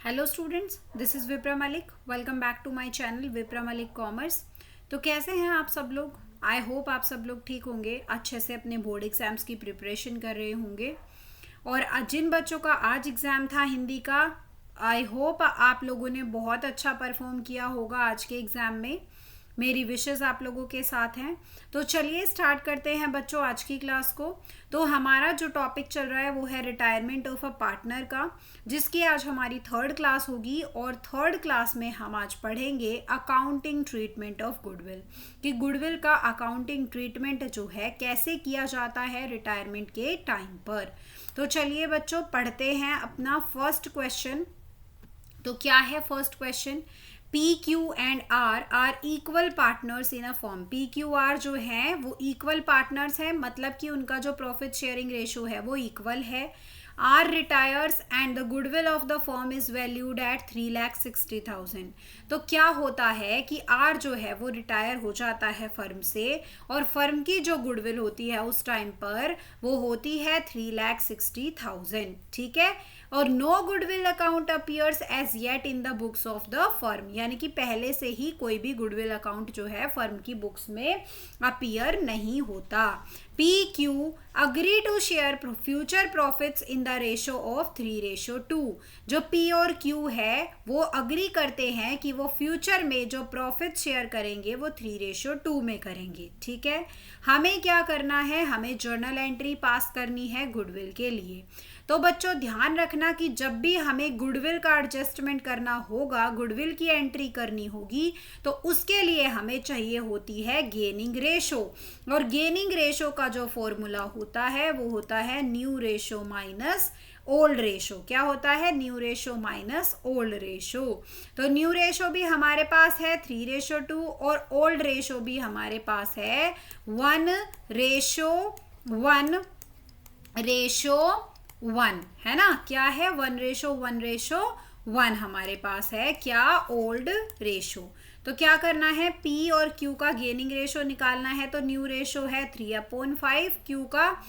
Hello students, this is Vipra Malik. Welcome back to my channel Vipra Malik commerce. तो कैसे हैं आप सब लोग? आई होप आप सब लोग ठीक होंगे, अच्छे से अपने बोर्ड एग्जाम्स की प्रिपरेशन कर रहे होंगे। और जिन बच्चों का आज एग्ज़ाम था हिंदी का, आई होप आप लोगों ने बहुत अच्छा परफॉर्म किया होगा आज के एग्ज़ाम में। मेरी विशेस आप लोगों के साथ हैं। तो चलिए स्टार्ट करते हैं बच्चों आज की क्लास को। तो हमारा जो टॉपिक चल रहा है वो है रिटायरमेंट ऑफ अ पार्टनर का, जिसकी आज हमारी थर्ड क्लास होगी। और थर्ड क्लास में हम आज पढ़ेंगे अकाउंटिंग ट्रीटमेंट ऑफ गुडविल, कि गुडविल का अकाउंटिंग ट्रीटमेंट जो है कैसे किया जाता है रिटायरमेंट के टाइम पर। तो चलिए बच्चों पढ़ते हैं अपना फर्स्ट क्वेश्चन। तो क्या है first question? P Q and R equal partners in a firm. P Q R जो है वो इक्वल पार्टनर्स हैं, मतलब कि उनका जो प्रॉफिट शेयरिंग रेशो है वो इक्वल है। R retires and the goodwill of the firm is valued at 3,60,000। तो क्या होता है कि आर जो है वो रिटायर हो जाता है फर्म से, और फर्म की जो गुडविल होती है उस टाइम पर वो होती है 3,60,000। ठीक है। और no goodwill account appears as yet in the books of the firm, यानी कि पहले से ही कोई भी गुडविल अकाउंट जो है फर्म की बुक्स में अपीयर नहीं होता। P Q agree to share future profits in the ratio of 3:2। जो पी और क्यू है वो अग्री करते हैं कि वो फ्यूचर में जो प्रॉफिट शेयर करेंगे वो 3:2 में करेंगे। ठीक है। हमें क्या करना है? हमें जर्नल एंट्री पास करनी है गुडविल के लिए। तो बच्चों ध्यान रखना कि जब भी हमें गुडविल का एडजस्टमेंट करना होगा, गुडविल की एंट्री करनी होगी, तो उसके लिए हमें चाहिए होती है गेनिंग रेशो। और गेनिंग रेशो का जो फॉर्मूला होता है वो होता है new ratio minus old ratio. क्या होता है? New ratio minus old ratio. तो न्यू रेशो भी हमारे पास है 3:2 और ओल्ड रेशो भी हमारे पास है 1:1 है ना। क्या है? 1:1 हमारे पास है क्या? Old ratio. तो क्या करना है? पी और क्यू का गेनिंग रेशो निकालना है। तो न्यू रेशो है 3/5, क्यू का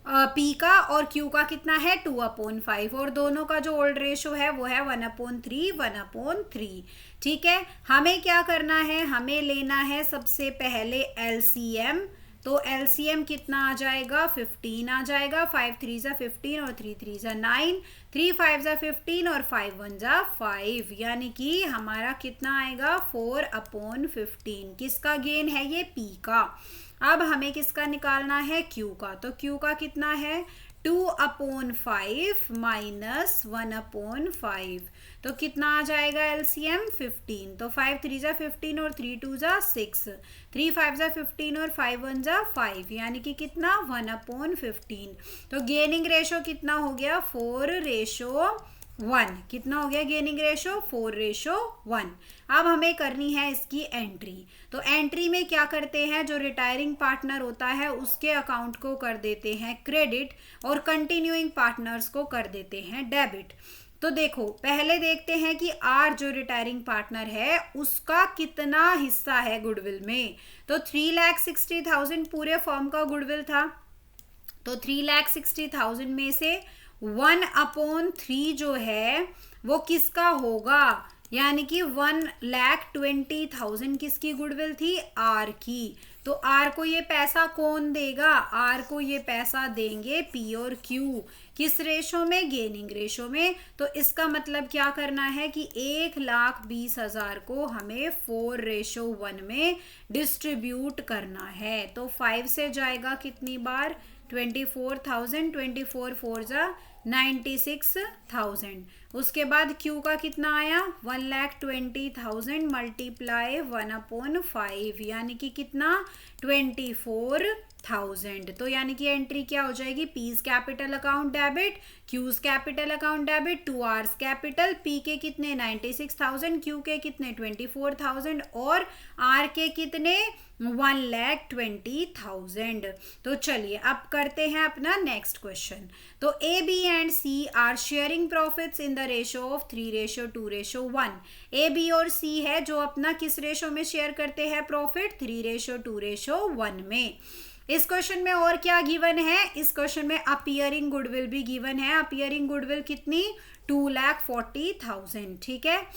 पी का, और क्यू का कितना है? 2/5। और दोनों का जो ओल्ड रेशो है वो है 1/3। ठीक है। हमें क्या करना है? हमें लेना है सबसे पहले एलसीएम। तो एलसीएम कितना आ जाएगा? 15 आ जाएगा। 5 3 जा 15 और 3 3 जा 9, 3 5 जा 15 और 5 1 जा 5, यानी कि हमारा कितना आएगा? 4/15। किसका गेन है ये? पी का। अब हमें किसका निकालना है? क्यू का। तो क्यू का कितना है? 2/5 माइनस 1/5। तो कितना आ जाएगा एलसीएम? 15। तो 5 3 जा 15 और 3 2 जा 6, 3 5 जा 15 और 5 1 जा 5, यानी कि कितना? 1/15। तो गेनिंग रेशो कितना हो गया? 4:1। कितना हो गया गेनिंग रेशो? 4:1। अब हमें करनी है इसकी एंट्री। तो एंट्री में क्या करते हैं? जो रिटायरिंग पार्टनर होता है उसके अकाउंट को कर देते हैं क्रेडिट, और कंटिन्यूइंग पार्टनर्स को कर देते हैं डेबिट। तो देखो पहले देखते हैं कि आर जो रिटायरिंग पार्टनर है उसका कितना हिस्सा है गुडविल में। तो 3,60,000 पूरे फर्म का गुडविल था। तो 3,60,000 में से 1/3 जो है वो किसका होगा? यानी कि 1,20,000 किसकी गुडविल थी? आर की। तो आर को ये पैसा कौन देगा? आर को ये पैसा देंगे पी और क्यू। किस रेशो में? गेनिंग रेशो में। तो इसका मतलब क्या करना है कि 1,20,000 को हमें 4:1 में डिस्ट्रीब्यूट करना है। तो 5 से जाएगा कितनी बार? 24,000, 24 4 जा 96,000। उसके बाद क्यू का कितना आया? 1,20,000 मल्टीप्लाई 1/5, यानी कि कितना? 24,000। तो यानी कि एंट्री क्या हो जाएगी? P's capital account debit, Q's capital account debit to R's capital. P के कितने? 96,000, क्यू के कितने? 24,000, और आर के कितने? 1,20,000। तो चलिए अब करते हैं अपना नेक्स्ट क्वेश्चन। तो A B and C are sharing profits in the ratio of 3:2:1। A B और सी है जो अपना किस रेशो में शेयर करते हैं प्रॉफिट? 3:2:1 में। इस क्वेश्चन में और क्या गिवन है? इस क्वेश्चन में अपीयरिंग गुडविल भी गिवन है। अपीयरिंग गुडविल कितनी? 2,40,000, ठीक है।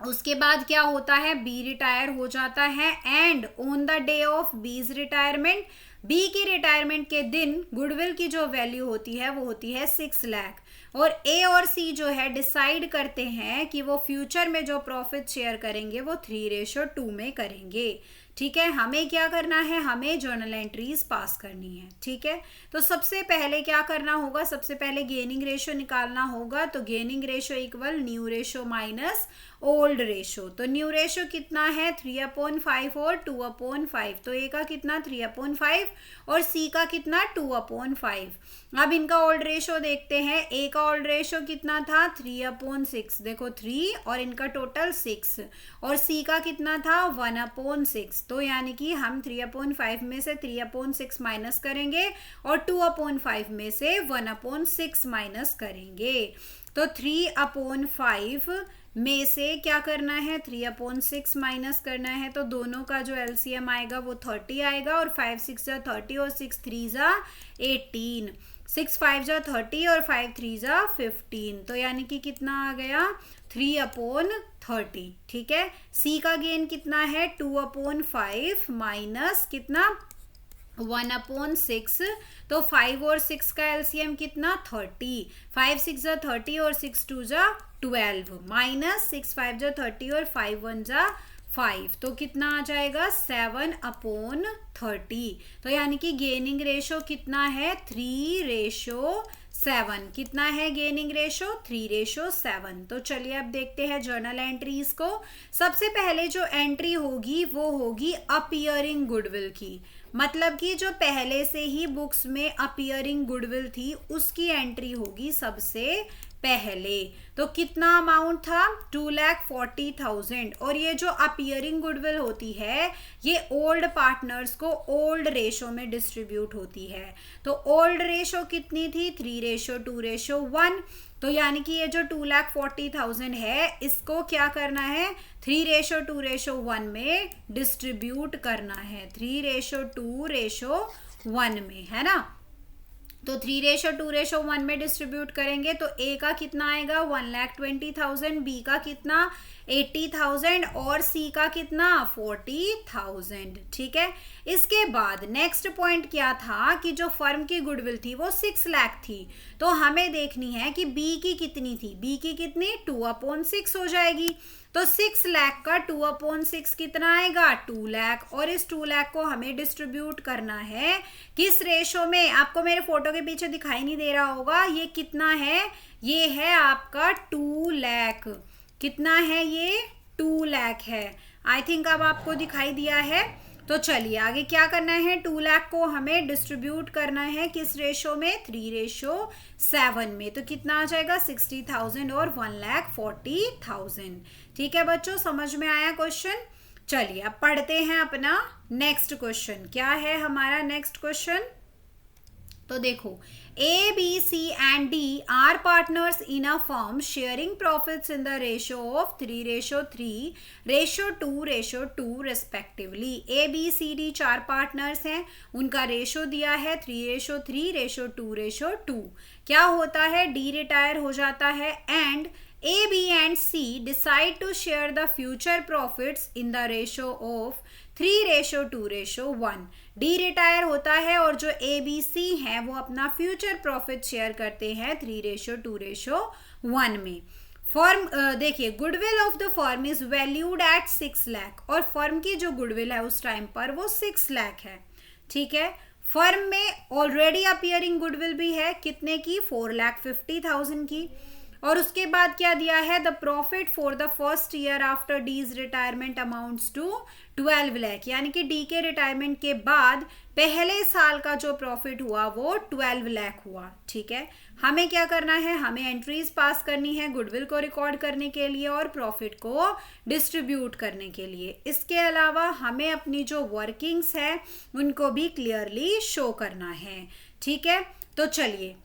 उसके बाद क्या होता है, बी रिटायर हो जाता है and on the day of बीज रिटायरमेंट, बी की रिटायरमेंट के दिन गुडविल की जो वैल्यू होती है वो होती है 6 लाख। और ए और सी जो है डिसाइड करते हैं कि वो फ्यूचर में जो प्रॉफिट शेयर करेंगे वो 3:2 में करेंगे, ठीक है। हमें क्या करना है, हमें जर्नल एंट्रीज पास करनी है, ठीक है। तो सबसे पहले क्या करना होगा, सबसे पहले गेनिंग रेशियो निकालना होगा। तो gaining ratio equal new ratio minus old ratio. तो न्यू रेशियो कितना है, 3/5 और 2/5। तो ए का कितना 3/5 और सी का कितना 2/5। अब इनका ओल्ड रेशियो देखते हैं। ए का ओल्ड रेशियो कितना था 3/6, देखो 3 और इनका टोटल 6, और सी का कितना था 1/6। तो यानी कि हम 3/5 में से 3/6 माइनस करेंगे और 2/5 में से 1/6 माइनस करेंगे। तो 3/5 में से क्या करना है, 3/6 माइनस करना है। तो दोनों का जो एलसीएम आएगा वो 30 आएगा, और 5 6 जा 30 और 6 3 जा 18, 6 5 जा 30 और 5 3 जा 15। तो यानी कि कितना आ गया 3/30, ठीक है। सी का गेन कितना है 2/5 माइनस कितना 1/6। तो 5 और 6 का एलसीएम कितना 30, 5 6 जा 30 और 6 2 जा 12 माइनस 6 5 जा 30 और 5 1 जा 5। तो कितना आ जाएगा 7/30। तो यानी कि गेनिंग रेशो कितना है 3:7। कितना है गेनिंग रेशो 3:7। तो चलिए अब देखते हैं जर्नल एंट्रीज को। सबसे पहले जो एंट्री होगी वो होगी अपीयरिंग गुडविल की, मतलब कि जो पहले से ही बुक्स में अपीयरिंग गुडविल थी उसकी एंट्री होगी सबसे पहले। तो कितना अमाउंट था 2,40,000। और ये जो अपीयरिंग गुडविल होती है ये ओल्ड पार्टनर्स को ओल्ड रेशो में डिस्ट्रीब्यूट होती है। तो ओल्ड रेशो कितनी थी 3:2:1। तो यानी कि ये जो 2,40,000 है इसको क्या करना है 3:2:1 में डिस्ट्रीब्यूट करना है, 3:2:1 में, है ना। तो 3:2:1 में डिस्ट्रीब्यूट करेंगे तो ए का कितना आएगा 1,20,000, बी का कितना 80,000 और सी का कितना 40,000, ठीक है। इसके बाद नेक्स्ट पॉइंट क्या था कि जो फर्म की गुडविल थी वो 6 लाख थी। तो हमें देखनी है कि बी की कितनी थी, बी की कितनी 2/6 हो जाएगी। तो 6 लाख का 2/6 कितना आएगा 2 लाख, और इस 2 लाख को हमें डिस्ट्रीब्यूट करना है किस रेशो में, आपको मेरे फोटो के पीछे दिखाई नहीं दे रहा होगा, ये कितना है, ये है आपका 2 लाख। कितना है ये 2 लाख है। आई थिंक अब आपको दिखाई दिया है। तो चलिए आगे क्या करना है, 2 लाख को हमें डिस्ट्रीब्यूट करना है किस रेशो में 3:7 में। तो कितना आ जाएगा 60,000 और 1,40,000, ठीक है बच्चों, समझ में आया क्वेश्चन। चलिए अब पढ़ते हैं अपना नेक्स्ट क्वेश्चन। क्या है हमारा नेक्स्ट क्वेश्चन, तो देखो A, B, C and D are partners in a firm sharing profits in the ratio of 3:3, 2:2 respectively. A, B, C, D 4 partners हैं, उनका रेशो दिया है 3:3, 2:2। क्या होता है D रिटायर हो जाता है and A, B and C decide to share the future profits in the ratio of 3:2:1. D retire होता है और जो ए बी सी हैं वो अपना फ्यूचर प्रॉफिट शेयर करते हैं 3:2:1 में। फर्म देखिए goodwill of the firm is valued eight 6 lakh, और फर्म की जो गुडविल है उस टाइम पर वो 6 लाख है, ठीक है। फर्म में ऑलरेडी अपीयरिंग गुडविल भी है, कितने की 4,50,000 की। और उसके बाद क्या दिया है the profit for the first year after D's retirement amounts to 12 lakh, यानी कि डी के रिटायरमेंट के बाद पहले साल का जो प्रॉफिट हुआ वो 12 लाख हुआ, ठीक है। हमें क्या करना है, हमें एंट्रीज पास करनी है गुडविल को रिकॉर्ड करने के लिए और प्रॉफिट को डिस्ट्रीब्यूट करने के लिए। इसके अलावा हमें अपनी जो वर्किंग्स है उनको भी क्लियरली शो करना है, ठीक है। तो चलिए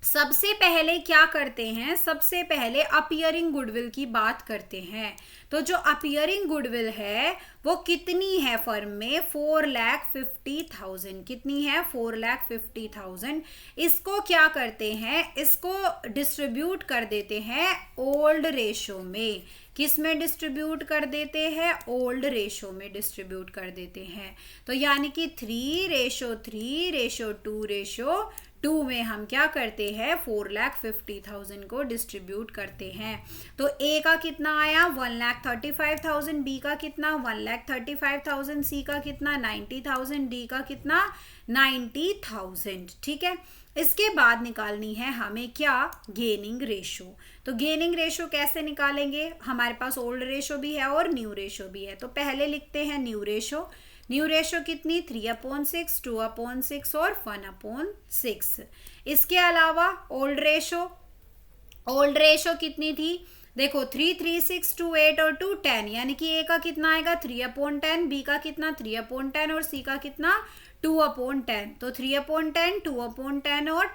सबसे पहले क्या करते हैं, सबसे पहले अपीयरिंग गुडविल की बात करते हैं। तो जो अपीयरिंग गुडविल है वो कितनी है फर्म में, 4,50,000। कितनी है, 4,50,000। इसको क्या करते हैं, इसको डिस्ट्रीब्यूट कर देते हैं ओल्ड रेशो में। किस में डिस्ट्रीब्यूट कर देते हैं, ओल्ड रेशो में डिस्ट्रीब्यूट कर देते हैं। तो यानी कि 3:3:2:2 में हम क्या करते हैं, 4,50,000 को डिस्ट्रीब्यूट करते हैं। तो ए का कितना आया, 1,35,000, बी का कितना 1,35,000, सी का कितना 90,000, डी का कितना 90,000। ठीक है, इसके बाद निकालनी है हमें क्या, गेनिंग रेशो। तो गेनिंग रेशो कैसे निकालेंगे, हमारे पास ओल्ड रेशो भी है और न्यू रेशो भी है। तो पहले लिखते हैं न्यू रेशो। न्यू रेशो कितनी, 3/6, 2/6 और 1/6। इसके अलावा ओल्ड रेशो कितनी थी, देखो 3, 3, 6, 2, 8 और 2, 10। यानी कि ए का कितना आएगा 3/10, बी का कितना 3/10 और सी का कितना 2/10। तो 3/10, 2/10 और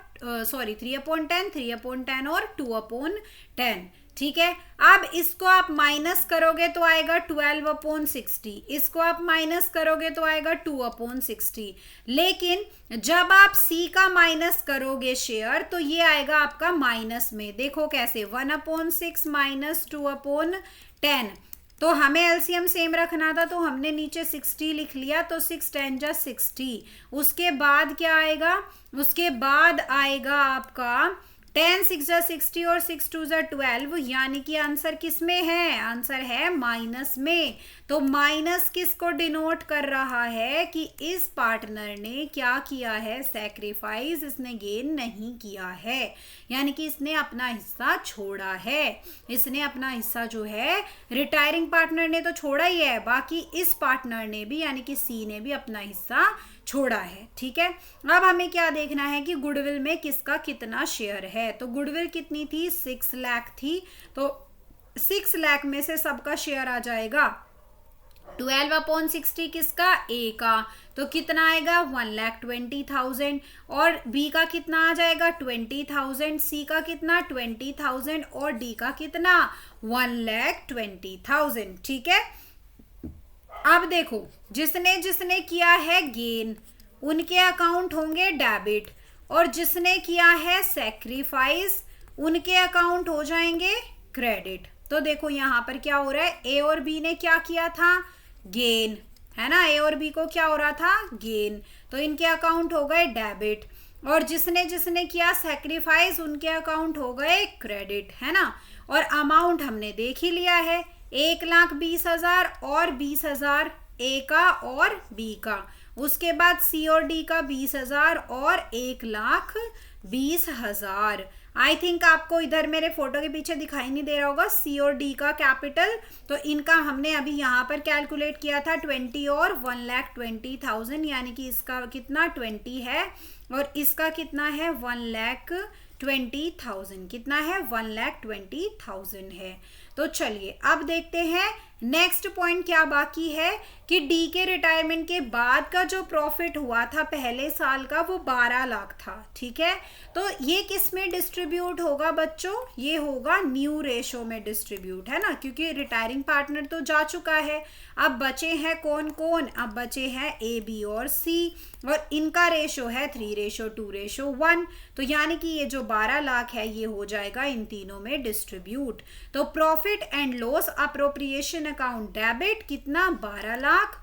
3/10, 3/10 और 2/10। ठीक है, अब इसको आप माइनस करोगे तो आएगा 12/60। इसको आप माइनस करोगे तो आएगा 2/60। लेकिन जब आप सी का माइनस करोगे शेयर तो ये आएगा आपका माइनस में। देखो कैसे, 1/6 माइनस 2/10। तो हमें एलसीएम सेम रखना था, तो हमने नीचे 60 लिख लिया। तो 6 10 जा 60। उसके बाद क्या आएगा, उसके बाद आएगा आपका 10 6 जा 60 और 6 2 जा 12। यानी कि आंसर किस में है, आंसर है माइनस में। तो माइनस किसको डिनोट कर रहा है कि इस पार्टनर ने क्या किया है, सैक्रिफाइस, इसने गेन नहीं किया है। यानी कि इसने अपना हिस्सा छोड़ा है। इसने अपना हिस्सा जो है, रिटायरिंग पार्टनर ने तो छोड़ा ही है, बाकी इस पार्टनर ने भी यानी कि सी ने भी अपना हिस्सा छोड़ा है। ठीक है, अब हमें क्या देखना है कि गुडविल में किसका कितना शेयर है। तो गुडविल कितनी थी, 6 लाख थी। तो 6 लाख में से सबका शेयर आ जाएगा 12/60 किसका, ए का। तो कितना आएगा 1,20,000। और बी का कितना आ जाएगा 20,000, सी का कितना 20,000 और डी का कितना 1,20,000। ठीक है, अब देखो जिसने जिसने किया है गेन उनके अकाउंट होंगे डेबिट, और जिसने किया है सैक्रिफाइस उनके अकाउंट हो जाएंगे क्रेडिट। तो देखो यहाँ पर क्या हो रहा है, ए और बी ने क्या किया था, गेन, है ना। ए और बी को क्या हो रहा था, गेन। तो इनके अकाउंट हो गए डेबिट, और जिसने जिसने किया सैक्रिफाइस उनके अकाउंट हो गए क्रेडिट, है ना। और अमाउंट हमने देख ही लिया है, 1,20,000 और 20,000 ए का और बी का। उसके बाद सी और डी का 20,000 और 1,20,000। आई थिंक आपको इधर मेरे फोटो के पीछे दिखाई नहीं दे रहा होगा, सी और डी का कैपिटल। तो इनका हमने अभी यहाँ पर कैलकुलेट किया था 20 और 1,20,000। यानी कि इसका कितना 20 है और इसका कितना है 1,20,000। कितना है 1,20,000 है। तो चलिए अब देखते हैं नेक्स्ट पॉइंट क्या बाकी है कि डी के रिटायरमेंट के बाद का जो प्रॉफिट हुआ था पहले साल का वो 12 लाख था। ठीक है, तो ये किस में डिस्ट्रीब्यूट होगा बच्चों, ये होगा न्यू रेशो में डिस्ट्रीब्यूट, है ना, क्योंकि रिटायरिंग पार्टनर तो जा चुका है। अब बचे हैं कौन कौन, अब बचे हैं ए बी और सी, और इनका रेशो है 3:2:1। तो यानी कि ये जो 12 लाख है ये हो जाएगा इन तीनों में डिस्ट्रीब्यूट। तो profit and loss appropriation account debit कितना 12 लाख,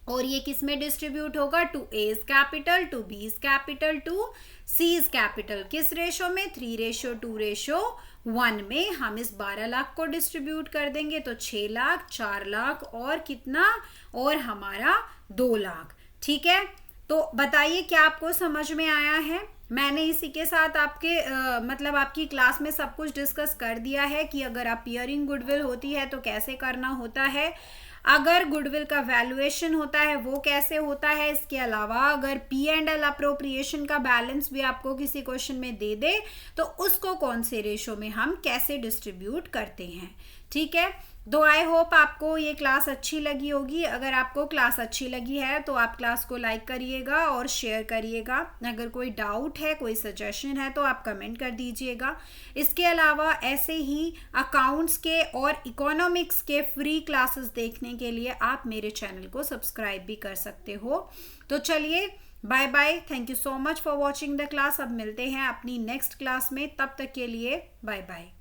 और ये किस में डिस्ट्रीब्यूट होगा, to A's capital, to B's capital, to C's capital. किस रेशो में, 3:2:1 में हम इस 12 लाख को डिस्ट्रीब्यूट कर देंगे। तो 6 लाख, 4 लाख और कितना, और हमारा 2 लाख। ठीक है, तो बताइए क्या आपको समझ में आया है। मैंने इसी के साथ आपके मतलब आपकी क्लास में सब कुछ डिस्कस कर दिया है कि अगर अपीयरिंग गुडविल होती है तो कैसे करना होता है, अगर गुडविल का वैल्यूएशन होता है वो कैसे होता है। इसके अलावा अगर P&L अप्रोप्रिएशन का बैलेंस भी आपको किसी क्वेश्चन में दे दे तो उसको कौन से रेशो में हम कैसे डिस्ट्रीब्यूट करते हैं। ठीक है, तो आई होप आपको ये क्लास अच्छी लगी होगी। अगर आपको क्लास अच्छी लगी है तो आप क्लास को लाइक करिएगा और शेयर करिएगा। अगर कोई डाउट डाउट है, कोई सजेशन है तो आप कमेंट कर दीजिएगा। इसके अलावा ऐसे ही अकाउंट्स के और इकोनॉमिक्स के फ्री क्लासेस देखने के लिए आप मेरे चैनल को सब्सक्राइब भी कर सकते हो। तो चलिए bye bye, thank you so much for watching the class. अब मिलते हैं अपनी नेक्स्ट क्लास में, तब तक के लिए बाय बाय।